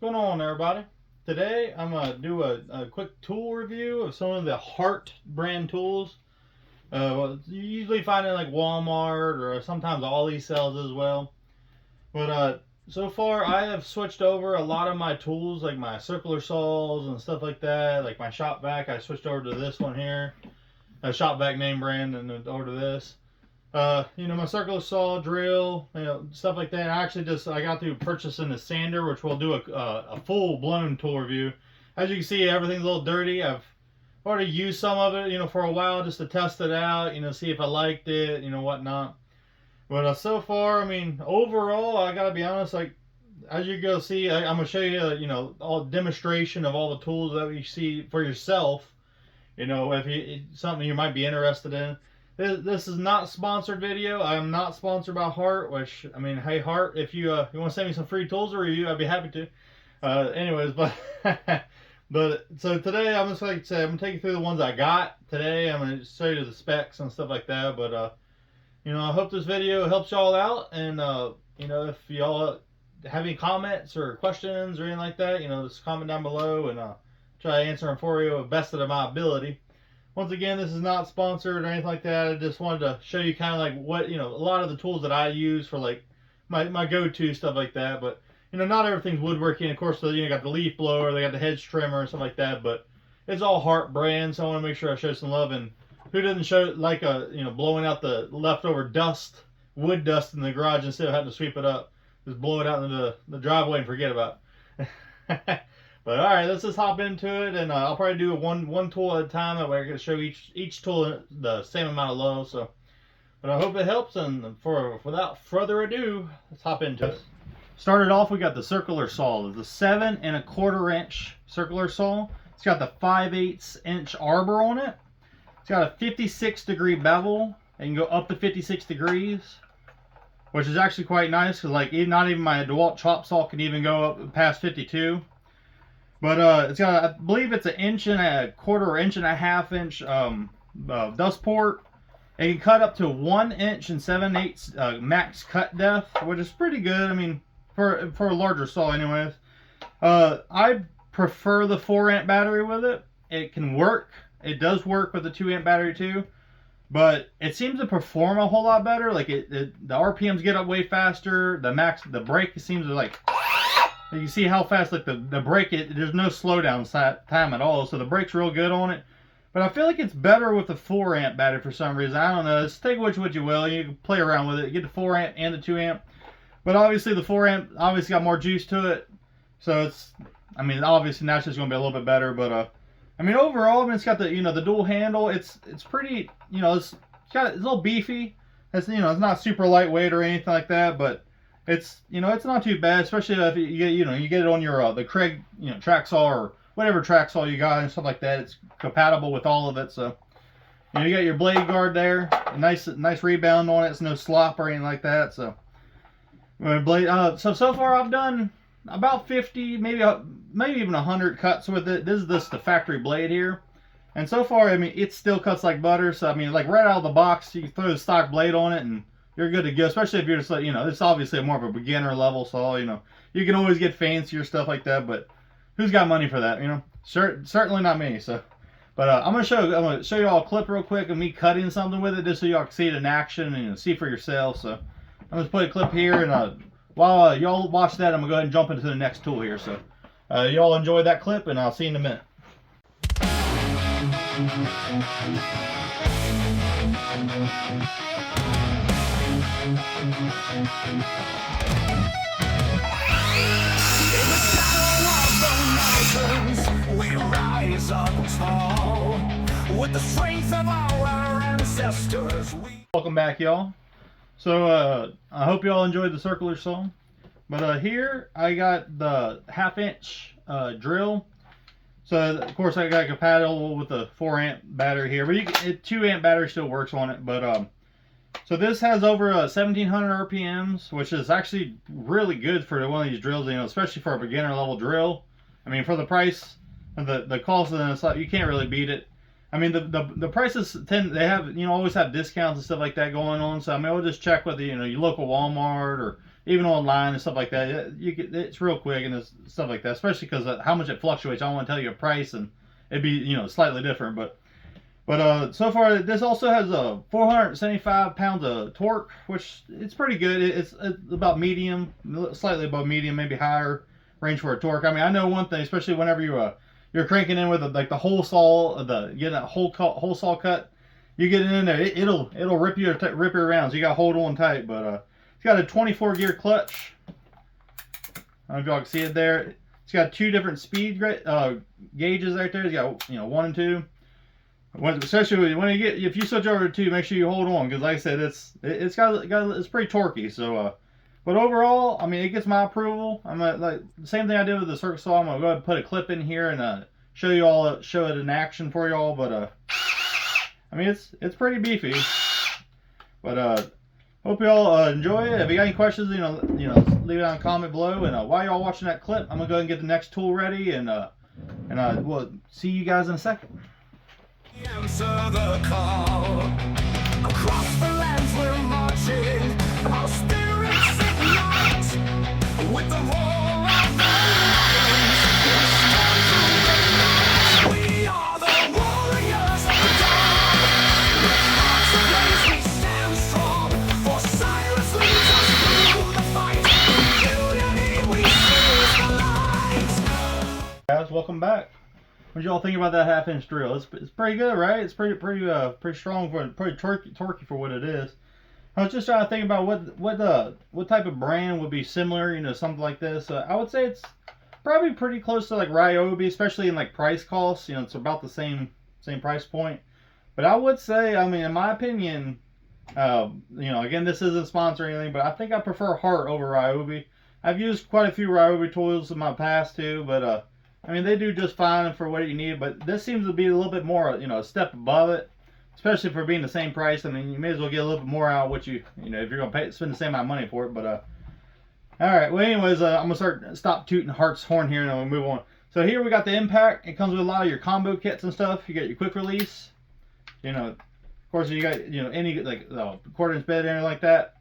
Going on, everybody? Today I'm gonna do a quick tool review of some of the Hart brand tools. Well, you usually find it like Walmart or sometimes Aldi sells as well. But so far I have switched over a lot of my tools, like my circular saws and stuff like that. Like my shop vac, I switched over to this one here, a shop vac name brand, and then over to this. My circular saw, drill, stuff like that. I got through purchasing the sander, which we'll do a full-blown tool review. As you can see, everything's a little dirty. I've already used some of it, for a while just to test it out, see if I liked it, whatnot. But so far, overall, I gotta be honest, like, as you go see, I'm gonna show you, all demonstration of all the tools that you see for yourself, if something you might be interested in. This is not sponsored video. I am not sponsored by Hart, which, hey Hart, if you want to send me some free tools or review, I'd be happy to. Anyways, but so today I'm just like I said, I'm gonna take you through the ones I got today. I'm gonna show you the specs and stuff like that. But I hope this video helps y'all out, and if y'all have any comments or questions or anything like that, just comment down below, and try to answer them for you to the best of my ability. Once again, this is not sponsored or anything like that. I just wanted to show you kind of like what, a lot of the tools that I use for like my go-to stuff like that. But, not everything's woodworking. Of course, you got the leaf blower, they got the hedge trimmer and stuff like that. But it's all Hart brand, so I want to make sure I show some love. And who doesn't show like blowing out the leftover dust, wood dust in the garage instead of having to sweep it up. Just blow it out into the driveway and forget about it. But all right, let's just hop into it, and I'll probably do one tool at a time. That way I can show each tool the same amount of love. So, but I hope it helps. And without further ado, let's hop into it. Started off, we got the circular saw, the 7 1/4 inch circular saw. It's got the 5/8 inch arbor on it. It's got a 56-degree bevel. It can go up to 56 degrees, which is actually quite nice because not even my DeWalt chop saw can even go up past 52. But it's got, I believe it's 1 1/4 inch dust port. It can cut up to 1 inch and 7/8 max cut depth, which is pretty good. For a larger saw, anyways. I prefer the 4-amp battery with it. It can work. It does work with the 2-amp battery too, but it seems to perform a whole lot better. Like the RPMs get up way faster. The brake seems to like. You see how fast, like the brake, there's no slowdown time at all, so the brake's real good on it. But I feel like it's better with the 4-amp battery for some reason. I don't know. Just take what you will. You can play around with it. Get the 4-amp and the 2-amp. But obviously the 4-amp obviously got more juice to it. So it's, obviously naturally it's going to be a little bit better. But, overall, it's got the, the dual handle. It's pretty, it's a little beefy. It's, it's not super lightweight or anything like that, but it's it's not too bad, especially if you get it on your the Craig track saw or whatever track saw you got and stuff like that. It's compatible with all of it. So you got your blade guard there, a nice rebound on it. It's no slop or anything like that. So so far I've done about 50, maybe even 100 cuts with it. This is the factory blade here, and so far it still cuts like butter. So like right out of the box, you can throw the stock blade on it and you're good to go, especially if you're just like, it's obviously more of a beginner level saw, you can always get fancier stuff like that, but who's got money for that, certainly not me. So, but I'm gonna show you all a clip real quick of me cutting something with it, just so y'all can see it in action and see for yourself. So I'm gonna put a clip here, and while y'all watch that, I'm gonna go ahead and jump into the next tool here. So y'all enjoy that clip, and I'll see you in a minute. We rise up tall with the strength of our ancestors. Welcome back, y'all. So I hope y'all enjoyed the circular saw. But here I got the 1/2 inch drill. So of course I got compatible with the 4-amp battery here, but 2-amp battery still works on it. But so this has over 1700 RPMs, which is actually really good for one of these drills, especially for a beginner level drill. For the price and the cost of it, like, you can't really beat it. The prices they have, always have discounts and stuff like that going on. So we'll just check with your local Walmart or even online and stuff like that. It's real quick and it's stuff like that, especially because how much it fluctuates. I don't want to tell you a price and it'd be slightly different, but so far this also has a 475 pounds of torque, which it's pretty good. It's about medium, slightly above medium, maybe higher range for a torque. I mean, I know one thing, especially whenever you're cranking in with like the hole saw, getting a hole saw cut. You get it in there, it'll rip you around. So you gotta hold on tight. But it's got a 24 gear clutch. I don't know if y'all can see it there. It's got 2 different speed gauges right there. It's got 1 and 2. Especially when if you switch over to 2, make sure you hold on, because like I said, it's pretty torquey. So, but overall, I mean, it gets my approval. I'm like the same thing I did with the circuit saw. I'm gonna go ahead and put a clip in here and show it in action for y'all. But I mean, it's pretty beefy. But hope y'all enjoy it. If you got any questions, leave it on a comment below. And while y'all watching that clip, I'm gonna go ahead and get the next tool ready, and we'll see you guys in a second. Answer the call. Across the lands we're marching, our spirits ignite. With the roar of the lions, we stand through the night. We are the warriors of the dawn. With hearts ablaze we stand strong, for silence leads us through the fight. In unity we seize the light. Guys, welcome back. What y'all think about that 1/2 inch drill? It's pretty good, right? It's pretty strong, pretty torquey for what it is. I was just trying to think about what type of brand would be similar, something like this. I would say it's probably pretty close to like Ryobi, especially in like price costs. It's about the same price point. But I would say, I mean, in my opinion, again, this isn't sponsored or anything, but I think I prefer Hart over Ryobi. I've used quite a few Ryobi tools in my past too, but I mean, they do just fine for what you need, but this seems to be a little bit more, a step above it, especially for being the same price. I mean, you may as well get a little bit more out of what if you're going to spend the same amount of money for it. But, all right. Well, anyways, I'm going to stop tooting Hart's horn here and then we'll move on. So here we got the impact. It comes with a lot of your combo kits and stuff. You got your quick release. Of course, you got, any, like, 1/4 inch bed or anything like that.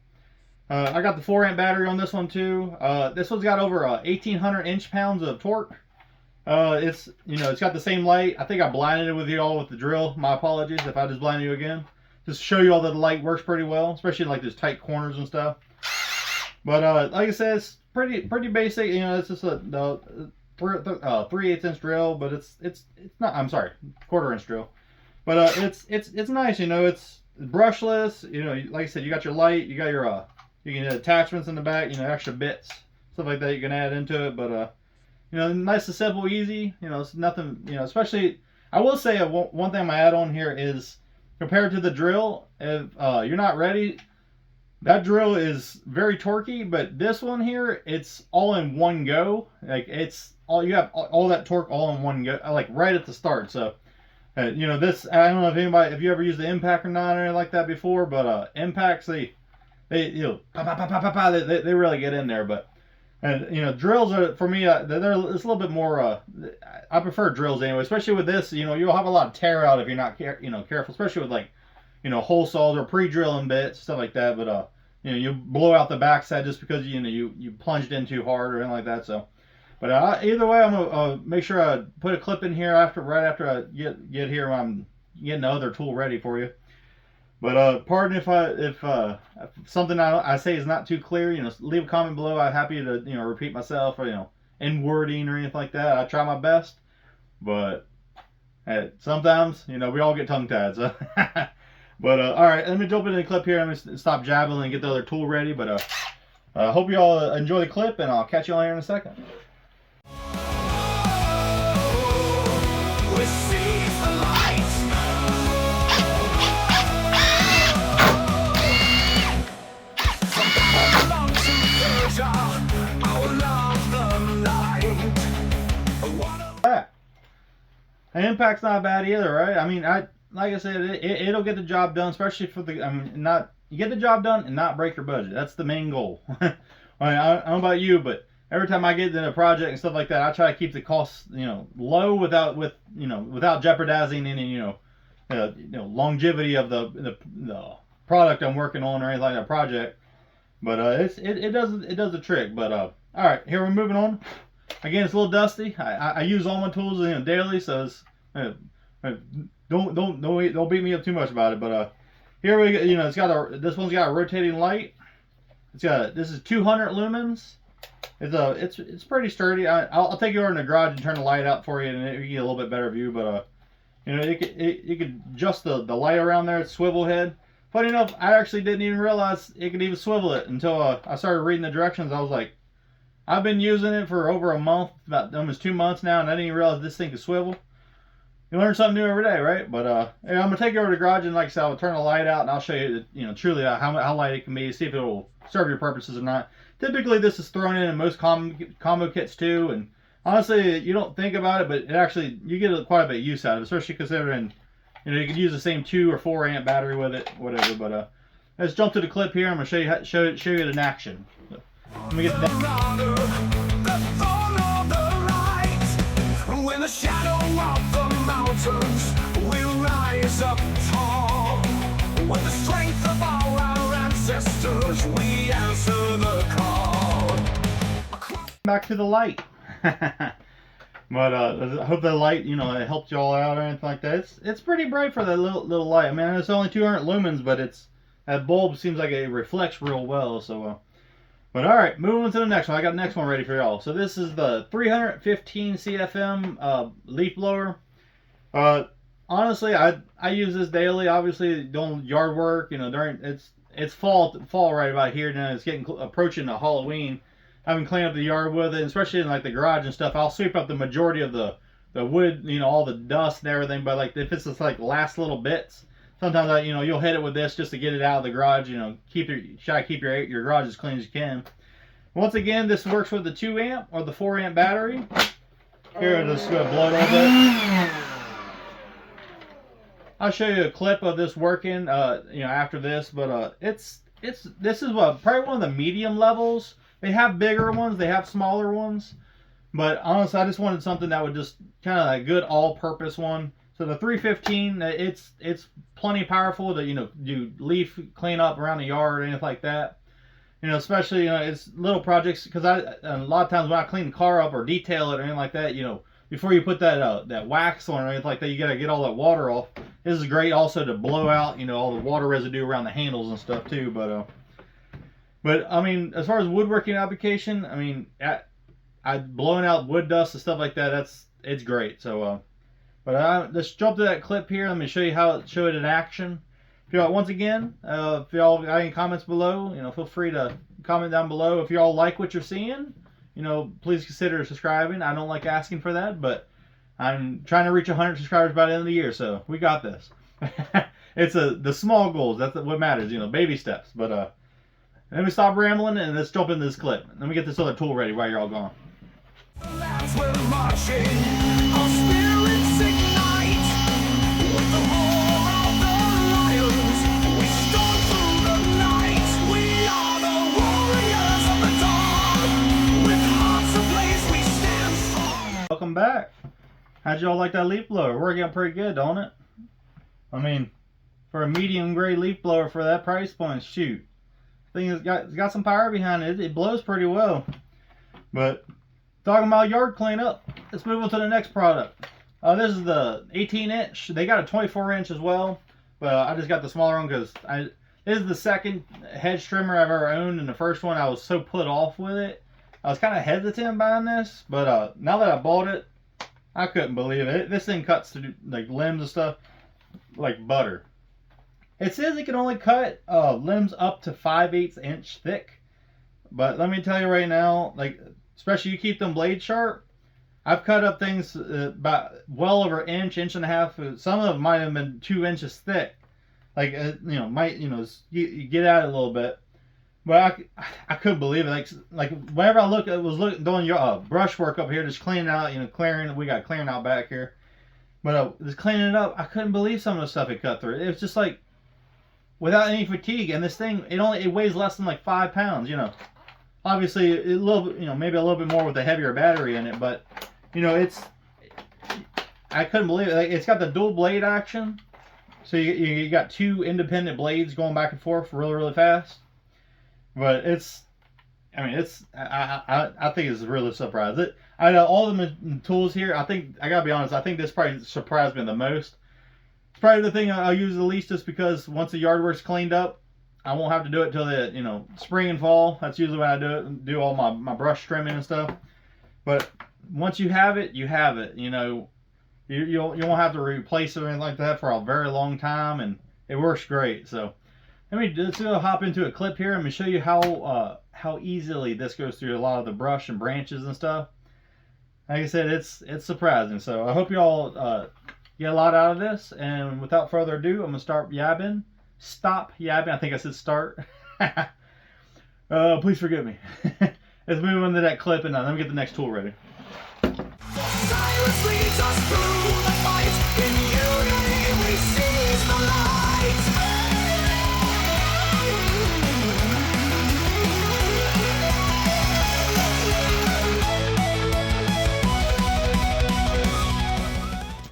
I got the 4 amp battery on this one, too. This one's got over 1,800 inch-pounds of torque. It's got the same light. I think I blinded it with y'all with the drill. My apologies if I just blinded you again. Just to show you all that the light works pretty well, especially in like those tight corners and stuff. But like I said, it's pretty basic. It's just a 3/8 inch drill, but it's not. I'm sorry, 1/4 inch drill. But it's nice. It's brushless. Like I said, you got your light. You got your you can add attachments in the back. Extra bits, stuff like that you can add into it. But nice and simple, easy. It's nothing. Especially, I will say one thing I'm gonna add on here is compared to the drill. If you're not ready, that drill is very torquey, but this one here, it's all in one go. Like you have all that torque all in one go, like right at the start. So, this, I don't know if you ever used the impact or not or anything like that before, but impacts they really get in there, but. And drills are, for me, it's a little bit more. I prefer drills anyway, especially with this. You'll have a lot of tear out if you're not careful, especially with like hole saws or pre-drilling bits, stuff like that. But you blow out the backside just because you plunged in too hard or anything like that. So, but either way, I'm gonna make sure I put a clip in here right after I get here when I'm getting the other tool ready for you. But pardon if something I say is not too clear. Leave a comment below. I'm happy to repeat myself or in wording or anything like that. I try my best, but sometimes we all get tongue tied. So, but all right, let me jump into the clip here. I'm gonna stop jabbing and get the other tool ready. But I hope you all enjoy the clip, and I'll catch you all here in a second. And impact's not bad either, right? I mean, like I said, it'll get the job done, especially for the. You get the job done and not break your budget. That's the main goal. I don't know about you, but every time I get in a project and stuff like that, I try to keep the costs, low without jeopardizing any, longevity of the product I'm working on or anything like that project. But it does the trick. But all right, here we're moving on. Again, it's a little dusty. I use all my tools daily, so it's don't beat me up too much about it. But here we go. It's got this one's got a rotating light. This is 200 lumens. It's pretty sturdy. I'll take you over in the garage and turn the light out for you, and you get a little bit better view. But you could adjust the light around there. It's swivel head. Funny enough, I actually didn't even realize it could even swivel it until I started reading the directions. I was like, I've been using it for over a month, about almost 2 months now, and I didn't even realize this thing could swivel. You learn something new every day, right? But I'm gonna take you over to the garage, and like I said, I'll turn the light out, and I'll show you, truly how light it can be, see if it will serve your purposes or not. Typically, this is thrown in most combo kits too, and honestly, you don't think about it, but it actually you get quite a bit of use out of it, especially considering you could use the same 2 or 4 amp battery with it, whatever. But let's jump to the clip here. I'm gonna show you it in action. So, let me get the when the shadow of the mountains will rise up tall. With the strength of all our ancestors, we answer the call. Back to the light. But I hope that light, it helped you all out or anything like that. It's pretty bright for that little light. I mean, it's only 200 lumens, but that bulb seems like it reflects real well. So, but all right, moving on to the next one. I got the next one ready for y'all. So this is the 315 CFM leaf blower. Honestly, I use this daily. Obviously, doing yard work. During it's fall right about here now. It's getting approaching the Halloween. I've been cleaning up the yard with it, especially in like the garage and stuff. I'll sweep up the majority of the wood, all the dust and everything. But like if it's just like last little bits, sometimes you'll hit it with this just to get it out of the garage. Try to keep your garage as clean as you can. Once again, this works with the 2 amp or the 4 amp battery. Here, I'll just blow it a little bit. I'll show you a clip of this working, after this. But this is probably one of the medium levels. They have bigger ones, they have smaller ones, but honestly, I just wanted something that would just kind of a good all-purpose one. So the 315, it's plenty powerful to do leaf cleanup around the yard or anything like that. Especially it's little projects because a lot of times when I clean the car up or detail it or anything like that, before you put that wax on or anything like that, you gotta get all that water off. This is great also to blow out all the water residue around the handles and stuff too, But I mean, as far as woodworking application, I mean, blowing out wood dust and stuff like that, it's great. So, let's jump to that clip here. Let me show you show it in action. If y'all, once again, if y'all got any comments below, feel free to comment down below. If y'all like what you're seeing, please consider subscribing. I don't like asking for that, but I'm trying to reach 100 subscribers by the end of the year, so we got this. It's the small goals. That's what matters, baby steps. But let me stop rambling and let's jump into this clip. Let me get this other tool ready while you're all gone. Welcome back. How'd y'all like that leaf blower? Working out pretty good, don't it? I mean, for a medium grade leaf blower for that price point, shoot. Thing has got some power behind it. It blows pretty well. But talking about yard cleanup, let's move on to the next product. This is the 18-inch. They got a 24-inch as well, but I just got the smaller one because this is the second hedge trimmer I've ever owned, and the first one I was so put off with it. I was kind of hesitant buying this, but now that I bought it, I couldn't believe it. This thing cuts through like limbs and stuff like butter. It says it can only cut limbs up to 5/8 inch thick. But let me tell you right now, like, especially you keep them blades sharp. I've cut up things about well over inch and a half. Some of them might have been 2 inches thick. Like, you get at it a little bit. But I couldn't believe it. Like whenever I doing your brush work up here, just cleaning out, clearing. We got clearing out back here. But just cleaning it up, I couldn't believe some of the stuff it cut through. It was just like, without any fatigue, and this thing it weighs less than like 5 pounds. Obviously a little bit, maybe a little bit more with a heavier battery in it, but I couldn't believe it. Like, it's got the dual blade action, so you got 2 independent blades going back and forth really fast. But I mean, I think it's really surprised. Out of all the tools here, I think I gotta be honest. I think this probably surprised me the most. It's probably the thing I'll use the least, just because once the yard work's cleaned up, I won't have to do it till the spring and fall. That's usually when I do it, do all my brush trimming and stuff. But once you have it, you have it. You won't have to replace it or anything like that for a very long time, and it works great. So let's go hop into a clip here. I'm gonna show you how easily this goes through a lot of the brush and branches and stuff. Like I said, it's surprising. So I hope you all get a lot out of this. And without further ado, I'm gonna start yabbing. Stop yabbing. I think I said start. Please forgive me. Let's move into that clip, and let me get the next tool ready. Silence leads us through the fight. In unity we seize the light.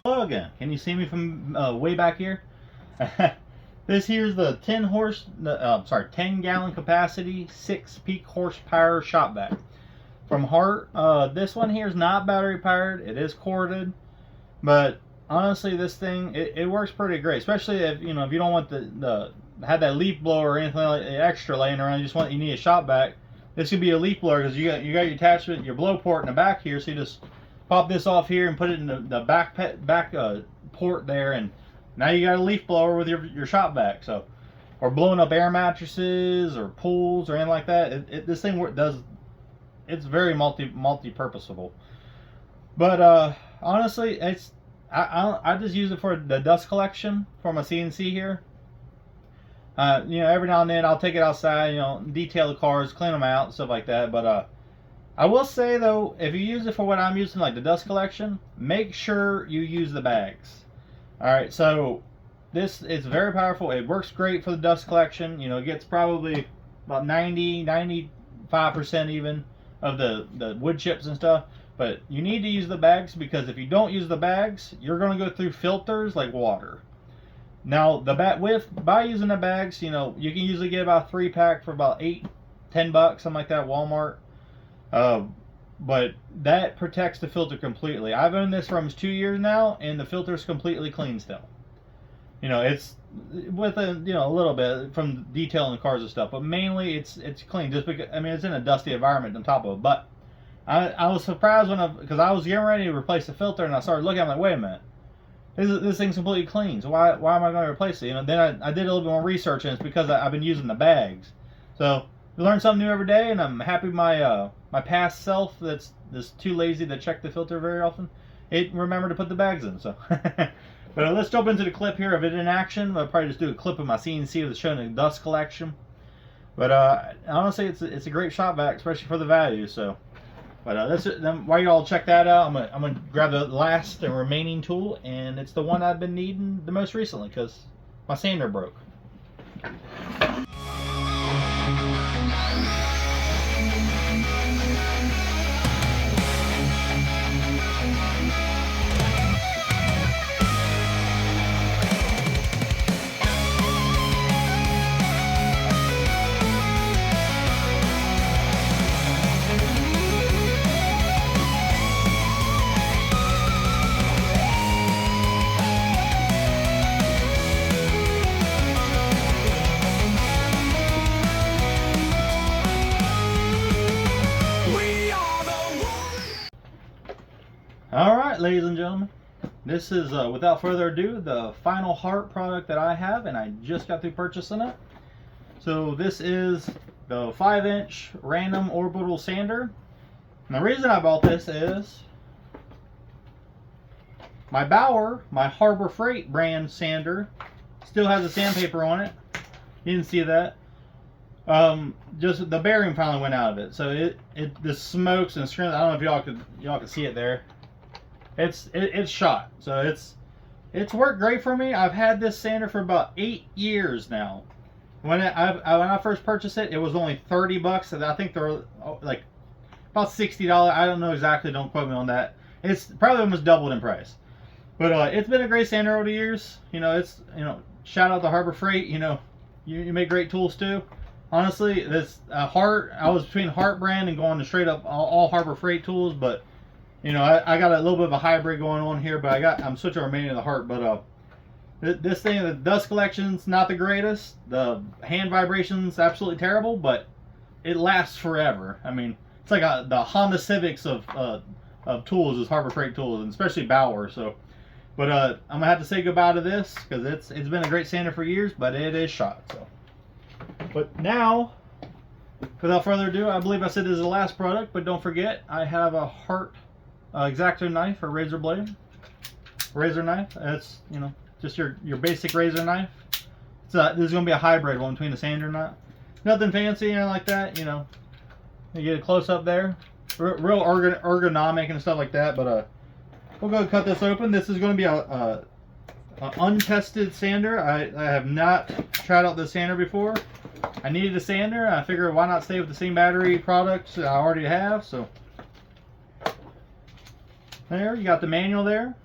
Hello again. Can you see me from way back here? This here's the 10 gallon capacity, 6 peak horsepower shop vac from Hart. This one here is not battery powered. It is corded, but honestly, this thing it works pretty great. Especially if you don't want the have that leaf blower or anything like extra laying around. You need a shop vac. This could be a leaf blower because you got your attachment, your blow port in the back here. So you just pop this off here and put it in the back port there, and now you got a leaf blower with your shop vac. So, or blowing up air mattresses or pools or anything like that. This thing it's very multi-purposable. But honestly, I just use it for the dust collection for my CNC here. Every now and then I'll take it outside, detail the cars, clean them out, stuff like that. But I will say though, if you use it for what I'm using, like the dust collection, make sure you use the bags. All right, so this is very powerful. It works great for the dust collection. It gets probably about 95% even of the wood chips and stuff. But you need to use the bags, because if you don't use the bags, you're going to go through filters like water. Now by using the bags, you can usually get about a 3-pack for about $8-10, something like that, Walmart. But that protects the filter completely. I've owned this for almost 2 years now, and the filter is completely clean still. It's with a little bit from detailing the cars and stuff, but mainly it's clean. Just because it's in a dusty environment on top of it. But I was surprised because I was getting ready to replace the filter, and I started looking. I'm like, wait a minute, this thing's completely clean. So why am I going to replace it? Then I did a little bit more research, and it's because I've been using the bags. So you learn something new every day, and I'm happy my past self that's too lazy to check the filter very often, it remembered to put the bags in. So, but let's jump into the clip here of it in action. I'll probably just do a clip of my CNC that's showing the dust collection. But honestly, it's a great shop vac, especially for the value. So, but while you all check that out, I'm gonna grab the last and remaining tool, and it's the one I've been needing the most recently because my sander broke. Alright, ladies and gentlemen, this is, without further ado, the final Hart product that I have, and I just got through purchasing it. So this is the 5-inch random orbital sander. And the reason I bought this is my Bauer, my Harbor Freight brand sander, still has the sandpaper on it. You didn't see that. Just the bearing finally went out of it, so the smokes and screams. I don't know if y'all can see it there. It's shot, so it's worked great for me. I've had this sander for about 8 years now. When I first purchased it, it was only $30, and I think they're like about $60. I don't know exactly. Don't quote me on that. It's probably almost doubled in price. But it's been a great sander over the years. Shout out to Harbor Freight. You make great tools too. honestly, this Hart, I was between Hart brand and going to straight up all Harbor Freight tools, but you know, I got a little bit of a hybrid going on here, but I'm switching remaining to the Hart. But this thing, the dust collection's not the greatest. The hand vibration's absolutely terrible, but it lasts forever. I mean, it's like the Honda Civics of tools is Harbor Freight tools, and especially Bauer. So, but I'm gonna have to say goodbye to this because it's been a great sander for years, but it is shot. So, but now, without further ado, I believe I said this is the last product, but don't forget I have a Hart X-Acto knife or razor blade, razor knife. It's, you know, just your basic razor knife. This is gonna be a hybrid one between the sander and not. Nothing fancy or anything like that, you know. You get a close up there, real ergonomic and stuff like that. But we'll go cut this open. This is going to be a untested sander. I have not tried out this sander before. I needed a sander. I figured why not stay with the same battery products I already have. So there, you got the manual there.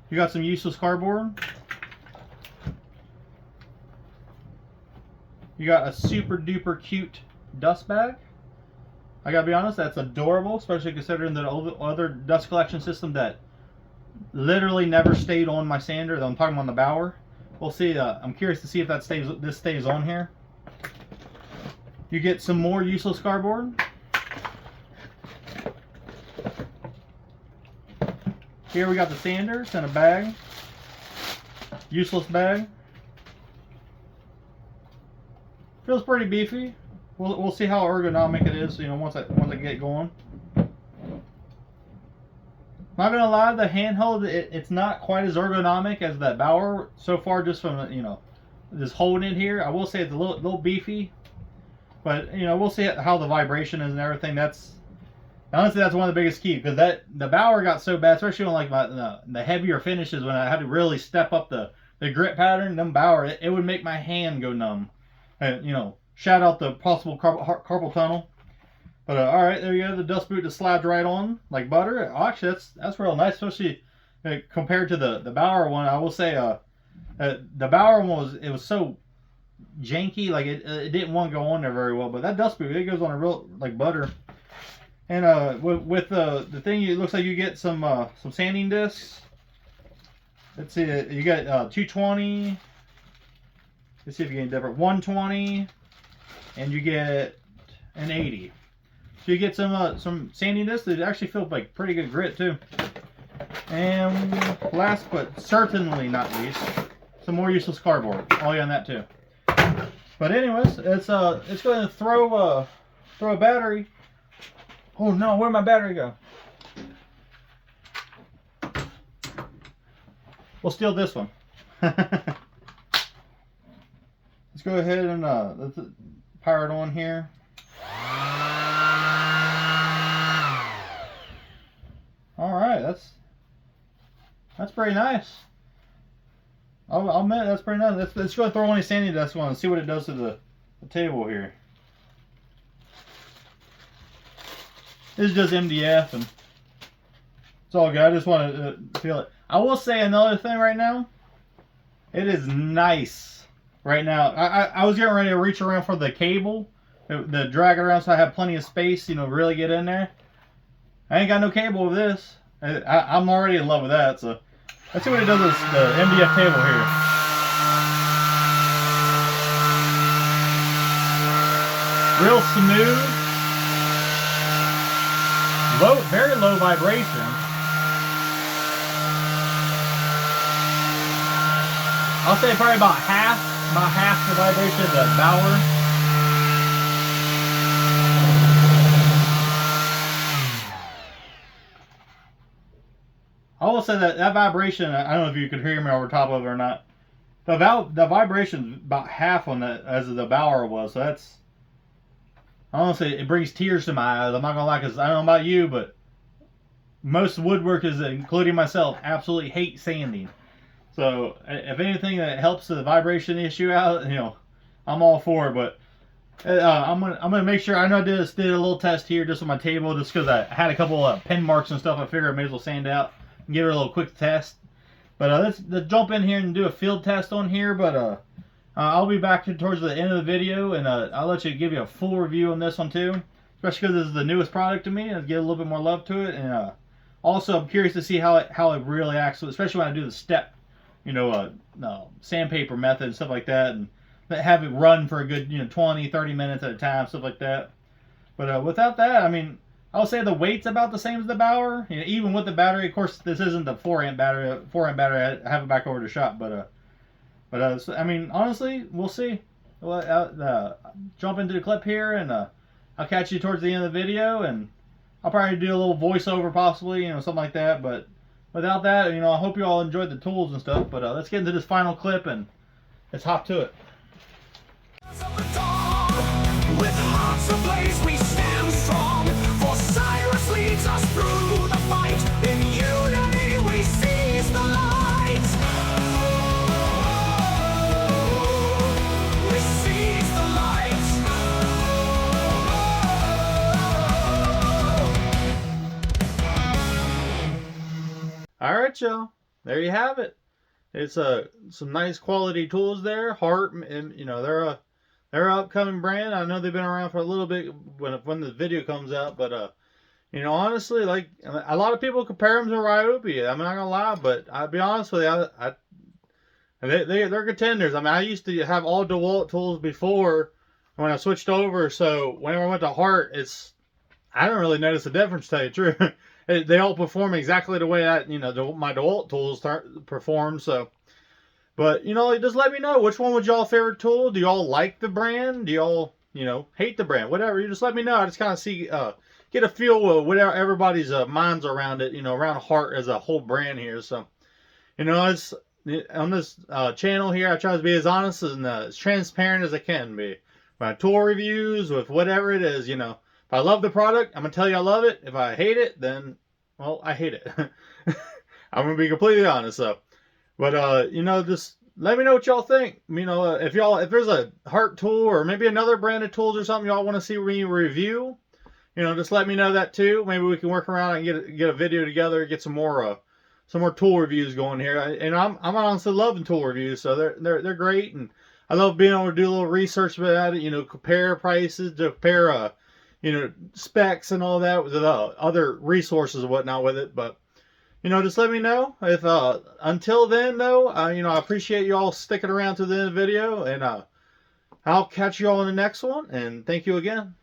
You got some useless cardboard. You got a super duper cute dust bag. I gotta be honest, that's adorable, especially considering the other dust collection system that literally never stayed on my sander. I'm talking on the Bauer. We'll see. I'm curious to see if that stays on here. You get some more useless cardboard. Here we got the sander. It's in a bag. Useless bag. Feels pretty beefy. We'll see how ergonomic it is, you know, once I get going. Not gonna lie, the handheld it's not quite as ergonomic as that Bauer so far, just from, you know, just holding it here. I will say it's a little beefy, but you know, we'll see how the vibration is and everything. Honestly, that's one of the biggest keys, because the Bauer got so bad, especially on like the heavier finishes when I had to really step up the grip pattern. Them Bauer, it would make my hand go numb. You know, shout out the possible carpal tunnel. But all right, there you go. The dust boot just slides right on like butter. Actually, that's real nice, especially compared to the Bauer one. I will say, the Bauer one was so janky, like it didn't want to go on there very well. But that dust boot, it goes on a real like butter. And with the thing, it looks like you get some sanding discs. Let's see, you got 220. Let's see if you get any different. 120, and you get an 80. So you get some sanding discs that actually feel like pretty good grit too. And last but certainly not least, some more useless cardboard. All you on that too. But anyways, it's going to throw a battery. Oh no, where'd my battery go? We'll steal this one. Let's go ahead and let's power it on here. All right, that's pretty nice. I'll admit that's pretty nice. Let's go throw on a sanding dust one and see what it does to the table here. This is just MDF and it's all good. I just want to feel it. I will say another thing right now. It is nice. Right now, I was getting ready to reach around for the cable, the drag it around so I have plenty of space, you know, really get in there. I ain't got no cable with this. I'm already in love with that, so let's see what it does with the MDF cable here. Real smooth. Very low vibration. I'll say probably about half the vibration of the Bauer. I will say that vibration, I don't know if you could hear me over top of it or not. The vibration is about half on that as the Bauer was, so that's, honestly, it brings tears to my eyes. I'm not gonna lie, because I don't know about you, but most woodworkers, including myself, absolutely hate sanding. So if anything that helps the vibration issue out, you know, I'm all for it. But I'm gonna make sure. I know I did a little test here just on my table, just because I had a couple of pen marks and stuff. I figured I may as well sand out and give it a little quick test. But let's jump in here and do a field test on here. But I'll be back towards the end of the video, and I'll let you give you a full review on this one too, especially because this is the newest product to me, and get a little bit more love to it. And also, I'm curious to see how it really acts, especially when I do the step, sandpaper method and stuff like that, and have it run for a good 20, 30 minutes at a time, stuff like that. But without that, I mean, I'll say the weight's about the same as the Bauer. Even with the battery, of course, this isn't the 4 amp battery. 4 amp battery, I have it back over to the shop, so, I mean, honestly, we'll see. Well, jump into the clip here, and I'll catch you towards the end of the video, and I'll probably do a little voiceover, possibly, something like that. But without that, I hope you all enjoyed the tools and stuff. But let's get into this final clip, and let's hop to it. With hearts ablaze, we stand strong. For Cyrus leads us through the fight. In unity, we seize the light. We seize the light. All right, y'all. There you have it. It's some nice quality tools there. Hart, and they're an upcoming brand. I know they've been around for a little bit when the video comes out, but honestly, like a lot of people compare them to Ryobi. I'm not gonna lie, but I'll be honest with you, they're contenders. I mean, I used to have all DeWalt tools before when I switched over, so whenever I went to Hart, I don't really notice a difference, to tell you the truth. They all perform exactly the way that my DeWalt tools perform. So, but just let me know, which one was y'all favorite tool. Do y'all like the brand? Do y'all hate the brand? Whatever. You just let me know. I just kind of see get a feel of whatever everybody's minds around it. Around Hart as a whole brand here. So it's on this channel here, I try to be as honest and as transparent as I can be. My tool reviews, with whatever it is, if I love the product, I'm going to tell you I love it. If I hate it, then, well, I hate it. I'm going to be completely honest, so. But, just let me know what y'all think. If there's a Hart tool or maybe another brand of tools or something y'all want to see me review, just let me know that too. Maybe we can work around and get a video together, get some more tool reviews going here. And I'm honestly loving tool reviews, so they're great, and I love being able to do a little research about it. Compare prices, compare specs and all that with other resources and whatnot with it. But just let me know if until then though. I appreciate you all sticking around to the end of the video, and I'll catch you all in the next one. And thank you again.